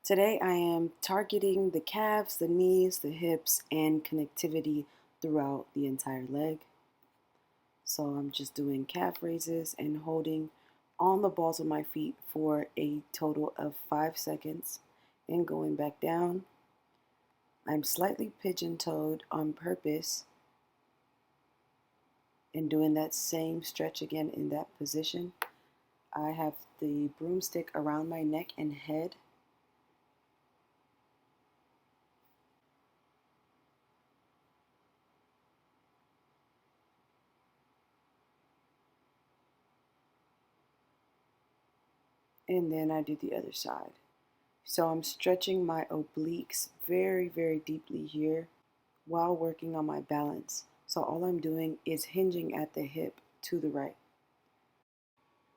Today I am targeting the calves, the knees, the hips, and connectivity throughout the entire leg. So I'm just doing calf raises and holding on the balls of my feet for a total of 5 seconds and going back down. I'm slightly pigeon-toed on purpose and doing that same stretch again in that position. I have the broomstick around my neck and head. And then I do the other side. So I'm stretching my obliques very, very deeply here while working on my balance. So all I'm doing is hinging at the hip to the right.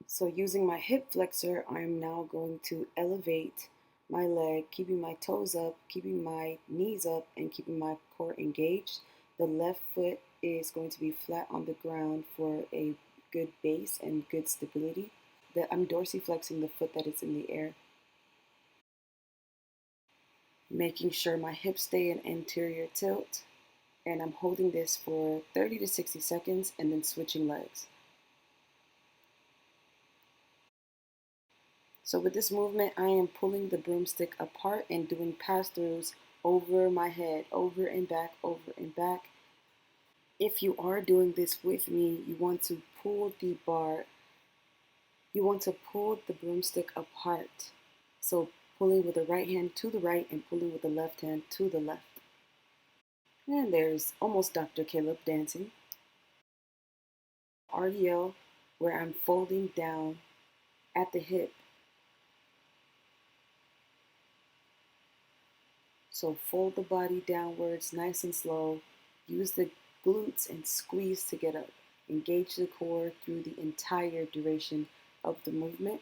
So using my hip flexor, I'm now going to elevate my leg, keeping my toes up, keeping my knees up, and keeping my core engaged. The left foot is going to be flat on the ground for a good base and good stability. I'm dorsiflexing the foot that is in the air, making sure my hips stay in anterior tilt, and I'm holding this for 30 to 60 seconds and then switching legs. So with this movement, I am pulling the broomstick apart and doing pass-throughs over my head, over and back, over and back. If you are doing this with me, you want to pull the bar, you want to pull the broomstick apart. So pulling with the right hand to the right and pulling with the left hand to the left. And there's almost Dr. Caleb dancing. RDL, where I'm folding down at the hip. So fold the body downwards nice and slow. Use the glutes and squeeze to get up. Engage the core through the entire duration of the movement.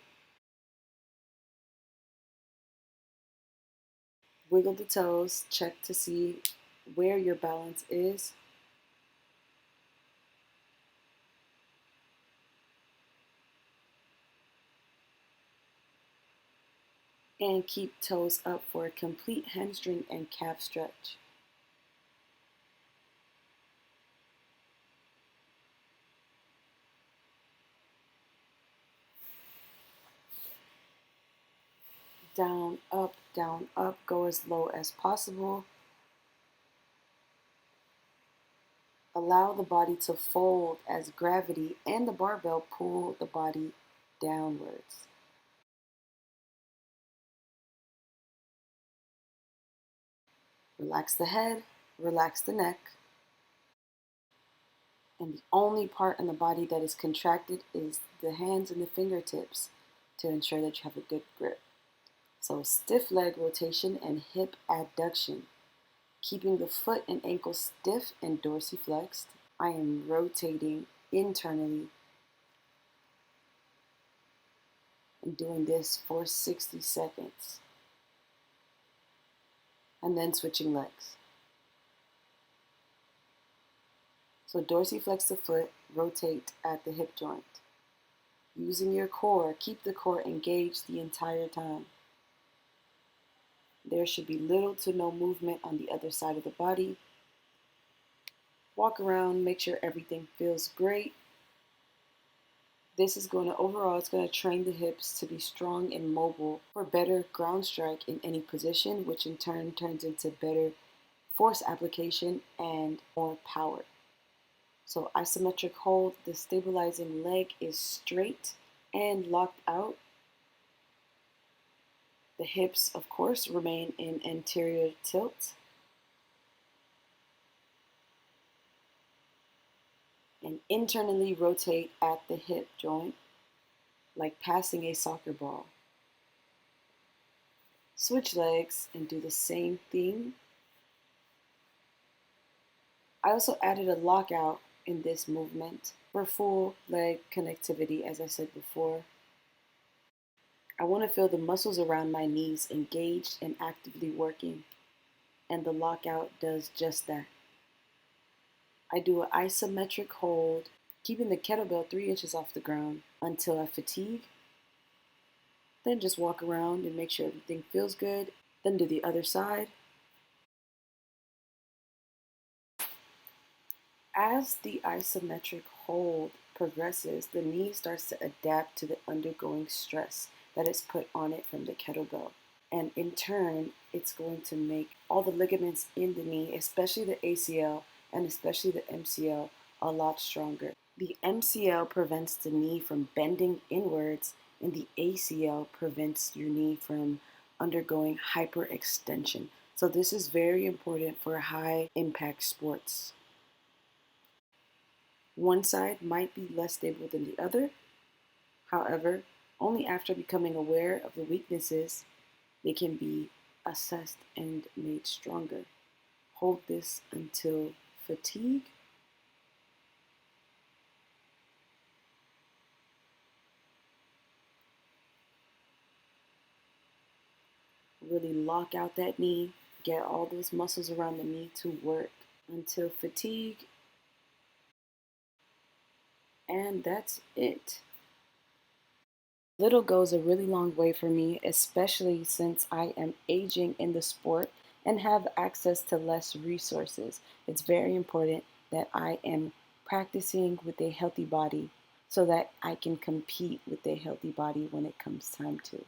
Wiggle the toes, check to see where your balance is. And keep toes up for a complete hamstring and calf stretch. Down, up, go as low as possible. Allow the body to fold as gravity and the barbell pull the body downwards. Relax the head, relax the neck. And the only part in the body that is contracted is the hands and the fingertips to ensure that you have a good grip. So stiff leg rotation and hip adduction. Keeping the foot and ankle stiff and dorsiflexed. I am rotating internally and doing this for 60 seconds. And then switching legs. So dorsiflex the foot, rotate at the hip joint. Using your core, keep the core engaged the entire time. There should be little to no movement on the other side of the body. Walk around, make sure everything feels great. This is going to, overall, it's going to train the hips to be strong and mobile for better ground strike in any position, which in turn turns into better force application and more power. So isometric hold, the stabilizing leg is straight and locked out. The hips, of course, remain in anterior tilt. And internally rotate at the hip joint, like passing a soccer ball. Switch legs and do the same thing. I also added a lockout in this movement for full leg connectivity, as I said before. I want to feel the muscles around my knees engaged and actively working, and the lockout does just that. I do an isometric hold, keeping the kettlebell 3 inches off the ground until I fatigue. Then just walk around and make sure everything feels good. Then do the other side. As the isometric hold progresses, the knee starts to adapt to the undergoing stress that is put on it from the kettlebell. And in turn, it's going to make all the ligaments in the knee, especially the ACL and especially the MCL, a lot stronger. The MCL prevents the knee from bending inwards, and the ACL prevents your knee from undergoing hyperextension. So, this is very important for high impact sports. One side might be less stable than the other. However, only after becoming aware of the weaknesses, they can be assessed and made stronger. Hold this until fatigue. Really lock out that knee. Get all those muscles around the knee to work until fatigue. And that's it. Little goes a really long way for me, especially since I am aging in the sport and have access to less resources. It's very important that I am practicing with a healthy body so that I can compete with a healthy body when it comes time to.